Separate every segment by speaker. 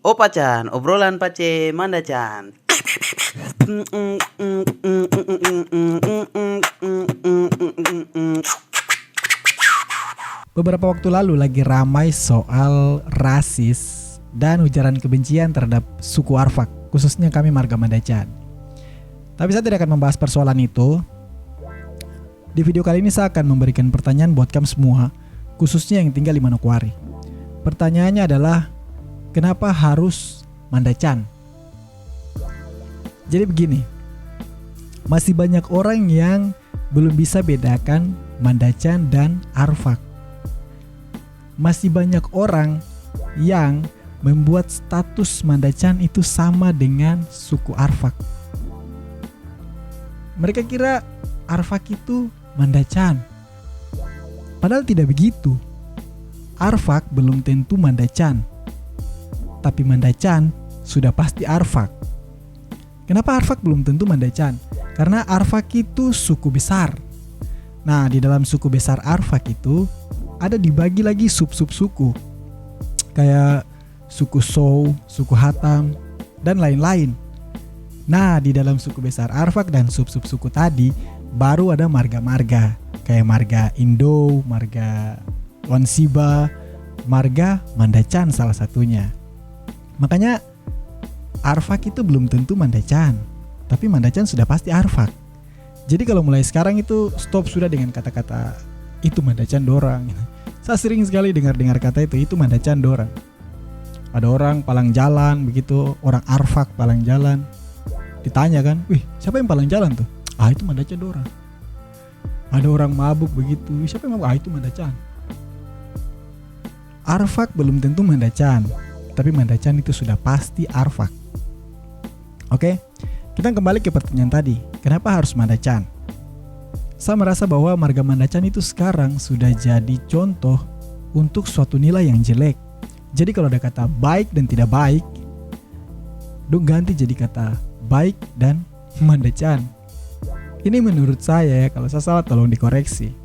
Speaker 1: Opacan, obrolan pace Mandacan.
Speaker 2: Beberapa waktu lalu lagi ramai soal rasis dan ujaran kebencian terhadap suku Arfak, khususnya kami marga Mandacan. Tapi saya tidak akan membahas persoalan itu. Di video kali ini saya akan memberikan pertanyaan buat kamu semua, khususnya yang tinggal di Manokwari. Pertanyaannya adalah, kenapa harus Mandacan? Jadi begini, masih banyak orang yang belum bisa bedakan Mandacan dan Arfak. Masih banyak orang yang membuat status Mandacan itu sama dengan suku Arfak. Mereka kira Arfak itu Mandacan. Padahal tidak begitu. Arfak belum tentu Mandacan, tapi Mandacan sudah pasti Arfak. Kenapa Arfak belum tentu Mandacan? Karena Arfak itu suku besar. Nah, di dalam suku besar Arfak itu ada dibagi lagi sub-sub suku, kayak suku Sow, suku Hatam, dan lain-lain. Nah, di dalam suku besar Arfak dan sub-sub suku tadi baru ada marga-marga, kayak marga Indo, marga Wansiba, marga Mandacan salah satunya. Makanya Arfak itu belum tentu Mandacan, tapi Mandacan sudah pasti Arfak. Jadi kalau mulai sekarang itu stop sudah dengan kata-kata itu Mandacan dorang. Saya sering sekali dengar kata itu Mandacan dorang. Ada orang palang jalan begitu, orang Arfak palang jalan. Ditanya kan, wih siapa yang palang jalan tuh? Ah itu Mandacan dorang. Ada orang mabuk begitu, siapa yang mabuk? Ah itu Mandacan. Arfak belum tentu Mandacan, tapi Mandacan itu sudah pasti Arfak. Oke, kita kembali ke pertanyaan tadi. Kenapa harus Mandacan? Saya merasa bahwa marga Mandacan itu sekarang sudah jadi contoh untuk suatu nilai yang jelek. Jadi kalau ada kata baik dan tidak baik, dong ganti jadi kata baik dan Mandacan. Ini menurut saya ya, kalau saya salah tolong dikoreksi.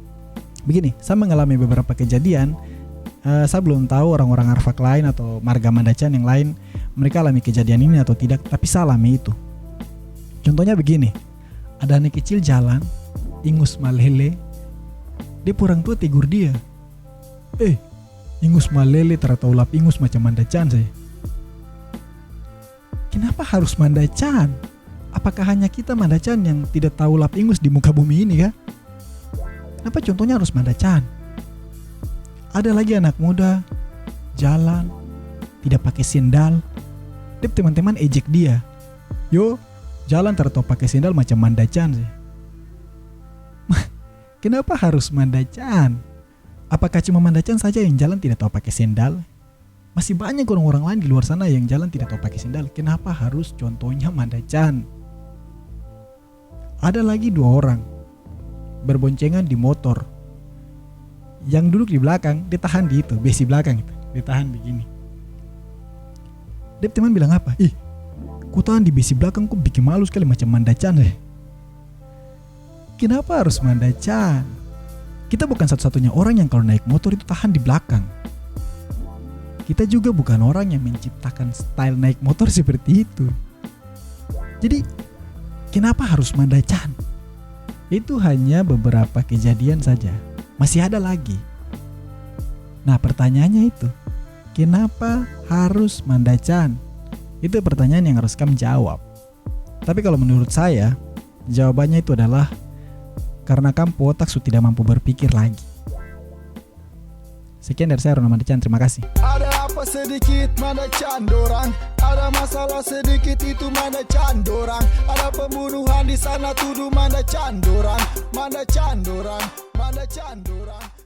Speaker 2: Begini, saya mengalami beberapa kejadian. Saya belum tahu orang-orang Arfak lain atau marga Mandacan yang lain mereka alami kejadian ini atau tidak, tapi saya alami itu. Contohnya begini, ada anak kecil jalan, ingus malele, dia orang tua tegur dia. Ingus malele ternyata ulap ingus macam Mandacan saya. Kenapa harus Mandacan? Apakah hanya kita Mandacan yang tidak tahu ulap ingus di muka bumi ini kah? Kenapa contohnya harus Mandacan? Ada lagi anak muda jalan tidak pakai sendal, teman-teman ejek dia. Yo, jalan ternyata pakai sendal macam Mandacan sih. Kenapa harus Mandacan? Apakah cuma Mandacan saja yang jalan tidak tahu pakai sendal? Masih banyak orang-orang lain di luar sana yang jalan tidak tahu pakai sendal. Kenapa harus contohnya Mandacan? Ada lagi 2 orang berboncengan di motor. Yang duduk di belakang, dia tahan di itu, besi belakang itu, dia tahan begini. Dia teman bilang apa? Ku tahan di besi belakang, ku bikin malu sekali macam Mandacan deh. Kenapa harus Mandacan? Kita bukan satu-satunya orang yang kalau naik motor itu tahan di belakang. Kita juga bukan orang yang menciptakan style naik motor seperti itu. Jadi, kenapa harus Mandacan? Itu hanya beberapa kejadian saja. Masih ada lagi. Nah, pertanyaannya itu, kenapa harus Mandacan? Itu pertanyaan yang harus kamu jawab. Tapi kalau menurut saya, jawabannya itu adalah karena kamu otak sudah tidak mampu berpikir lagi. Sekian dari saya, Ronald Mandacan. Terima kasih.
Speaker 3: Ada apa sedikit Mandacan dorang, ada masalah sedikit itu Mandacan dorang, ada pembunuhan di sana tuduh Mandacan dorang, Mandacan dorang, Mandacan dorang.